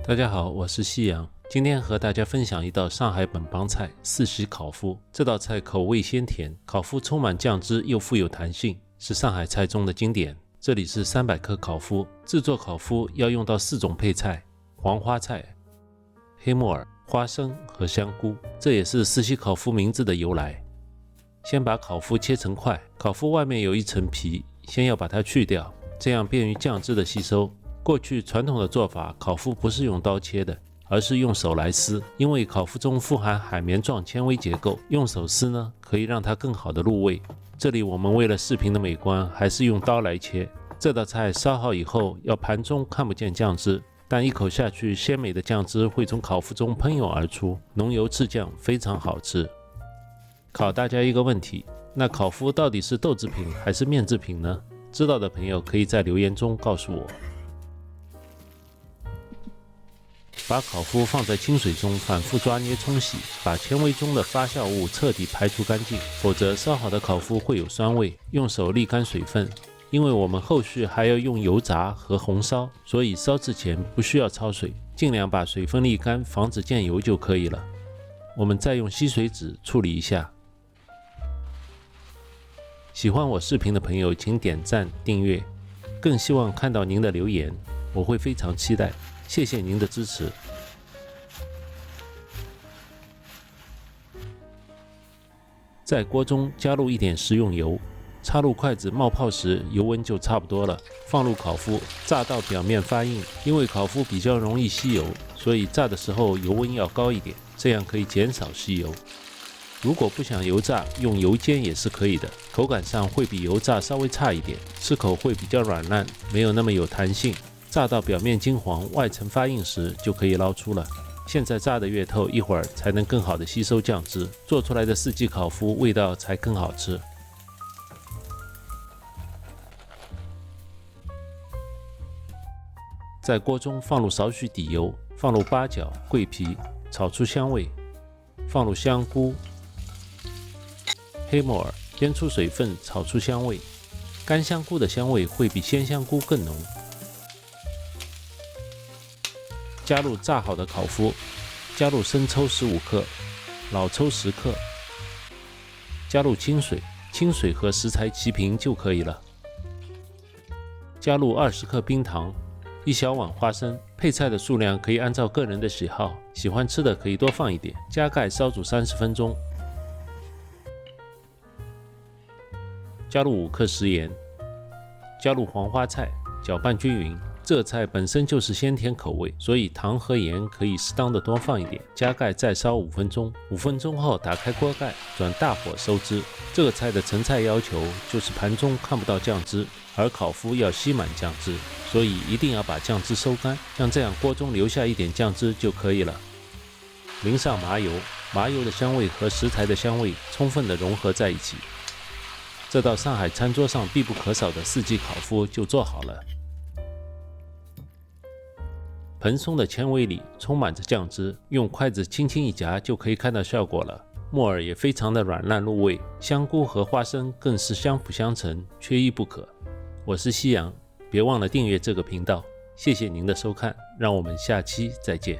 大家好，我是夕阳，今天和大家分享一道上海本帮菜四喜烤麸。这道菜口味鲜甜，烤麸充满酱汁又富有弹性，是上海菜中的经典。这里是300克烤麸，制作烤麸要用到4种配菜：黄花菜、黑木耳、花生和香菇，这也是四喜烤麸名字的由来。先把烤麸切成块，烤麸外面有一层皮，先要把它去掉，这样便于酱汁的吸收。过去传统的做法，烤麸不是用刀切的，而是用手来撕，因为烤麸中富含海绵状纤维结构，用手撕呢，可以让它更好的入味。这里我们为了视频的美观，还是用刀来切。这道菜烧好以后，要盘中看不见酱汁，但一口下去，鲜美的酱汁会从烤麸中喷涌而出，浓油赤酱，非常好吃。考大家一个问题，那烤麸到底是豆制品还是面制品呢？知道的朋友可以在留言中告诉我。把烤麸放在清水中反复抓捏冲洗，把纤维中的发酵物彻底排除干净，否则烧好的烤麸会有酸味。用手沥干水分，因为我们后续还要用油炸和红烧，所以烧制前不需要焯水，尽量把水分沥干，防止溅油就可以了。我们再用吸水纸处理一下。喜欢我视频的朋友请点赞订阅，更希望看到您的留言，我会非常期待。谢谢您的支持。在锅中加入一点食用油，插入筷子冒泡时，油温就差不多了。放入烤麸，炸到表面发硬。因为烤麸比较容易吸油，所以炸的时候油温要高一点，这样可以减少吸油。如果不想油炸，用油煎也是可以的，口感上会比油炸稍微差一点，吃口会比较软烂，没有那么有弹性。炸到表面金黄，外层发硬时就可以捞出了。现在炸得越透，一会儿才能更好的吸收酱汁，做出来的4季烤麸味道才更好吃。在锅中放入少许底油，放入八角、桂皮，炒出香味，放入香菇、黑木耳，煸出水分，炒出香味。干香菇的香味会比鲜香菇更浓。加入炸好的烤麸，加入生抽15克，老抽10克，加入清水，清水和食材齐平就可以了。加入20克冰糖，1小碗花生，配菜的数量可以按照个人的喜好，喜欢吃的可以多放一点。加盖烧煮30分钟。加入5克食盐，加入黄花菜，搅拌均匀。这菜本身就是鲜甜口味，所以糖和盐可以适当的多放一点。加盖再烧5分钟，5分钟后打开锅盖，转大火收汁。这个菜的成菜要求就是盘中看不到酱汁，而烤麸要吸满酱汁，所以一定要把酱汁收干，像这样锅中留下一点酱汁就可以了。淋上麻油，麻油的香味和食材的香味充分的融合在一起，这道上海餐桌上必不可少的4季烤麸就做好了。蓬松的纤维里充满着酱汁，用筷子轻轻一夹就可以看到效果了。木耳也非常的软烂入味，香菇和花生更是相辅相成，缺一不可。我是夕阳，别忘了订阅这个频道。谢谢您的收看，让我们下期再见。